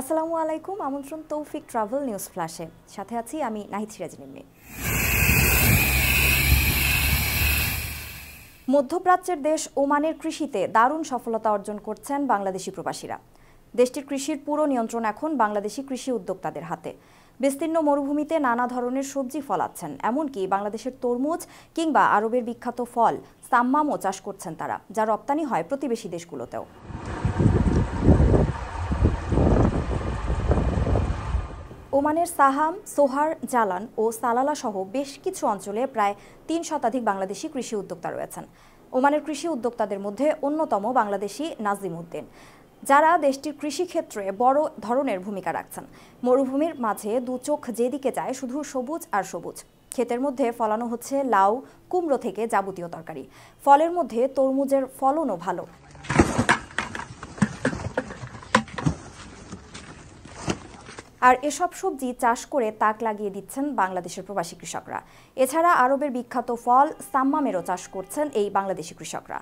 আসসালামু আলাইকুম, আমন্ত্রণ তৌফিক ট্রাভেল নিউজ ফ্ল্যাশে। সাথে আছি আমি নাহিদ সিরাজ নিম্মি। মধ্যপ্রাচ্যের দেশ ওমানের কৃষিতে দারুণ সফলতা অর্জন করছেন বাংলাদেশি প্রবাসীরা। দেশটির কৃষির পুরো নিয়ন্ত্রণ এখন বাংলাদেশি কৃষি উদ্যোক্তাদের হাতে। বিস্তীর্ণ মরুভূমিতে নানা ধরনের সবজি ফলাচ্ছেন, এমনকি বাংলাদেশের তরমুজ কিংবা আরবের বিখ্যাত ফল সাম্মামও চাষ করছেন তারা, যা রপ্তানি হয় প্রতিবেশী দেশগুলোতেও। ওমানের সাহাম, সোহার, জালান ও সালালা সহ বেশ কিছু অঞ্চলে প্রায় ৩ শতাধিক বাংলাদেশি কৃষি উদ্যোক্তা রয়েছেন। ওমানের কৃষি উদ্যোক্তাদের মধ্যে অন্যতম বাংলাদেশি নাজিম উদ্দিন, যারা দেশটির কৃষিক্ষেত্রে বড় ধরনের ভূমিকা রাখছেন। মরুভূমির মাঝে দু চোখ যেদিকে যায় শুধু সবুজ আর সবুজ। ক্ষেতের মধ্যে ফলানো হচ্ছে লাউ, কুমড়ো থেকে যাবতীয় তরকারি। ফলের মধ্যে তরমুজের ফলনও ভালো। আর এসব সবজি চাষ করে তাক লাগিয়ে দিচ্ছেন বাংলাদেশের প্রবাসী কৃষকরা। এছাড়া আরবের বিখ্যাত ফল সাম্মামেরও চাষ করছেন এই বাংলাদেশি কৃষকরা।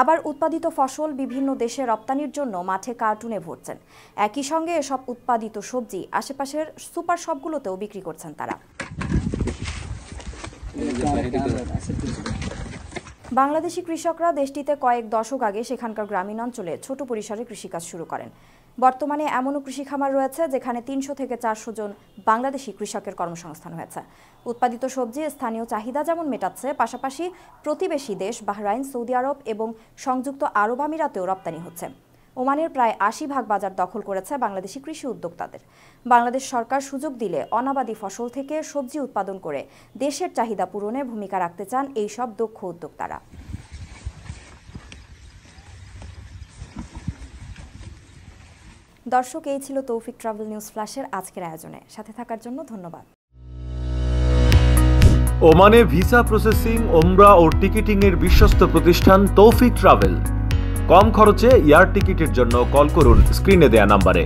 আবার উৎপাদিত ফসল বিভিন্ন দেশে রপ্তানির জন্য মাঠে কার্টুনে ভরছেন। একই সঙ্গে এসব উৎপাদিত সবজি আশেপাশের সুপার শপগুলোতেও বিক্রি করছেন তারা। বাংলাদেশি কৃষকরা দেশটিতে কয়েক দশক আগে সেখানকার গ্রামীণ অঞ্চলে ছোট পরিসরে কৃষিকাজ শুরু করেন। বর্তমানে এমনও কৃষি খামার রয়েছে যেখানে ৩০০ থেকে ৪০০ জন বাংলাদেশি কৃষকের কর্মসংস্থান হয়েছে। উৎপাদিত সবজি স্থানীয় চাহিদা যেমন মেটাচ্ছে, পাশাপাশি প্রতিবেশী দেশ বাহরাইন, সৌদি আরব এবং সংযুক্ত আরব আমিরাতেও রপ্তানি হচ্ছে। ওমানের প্রায় ৮০% বাজার দখল করেছে বাংলাদেশি কৃষি উদ্যোক্তাদের। বাংলাদেশ সরকার সুযোগ দিলে অনাবাদি ফসল থেকে সবজি উৎপাদন করে দেশের চাহিদা পূরণে ভূমিকা রাখতে চান এই সব দক্ষ উদ্যোক্তারা। দর্শক, এই ছিল তৌফিক ট্রাভেল নিউজ ফ্ল্যাশের আজকের আয়োজনে। সাথে থাকার জন্য ধন্যবাদ। ওমানে ভিসা প্রসেসিং, ওমরা ও টিকিটিং এর বিশ্বস্ত প্রতিষ্ঠান তৌফিক ট্রাভেল। কম খরচে এয়ার টিকিটের জন্য কল করুন স্ক্রিনে দেয়া নম্বরে।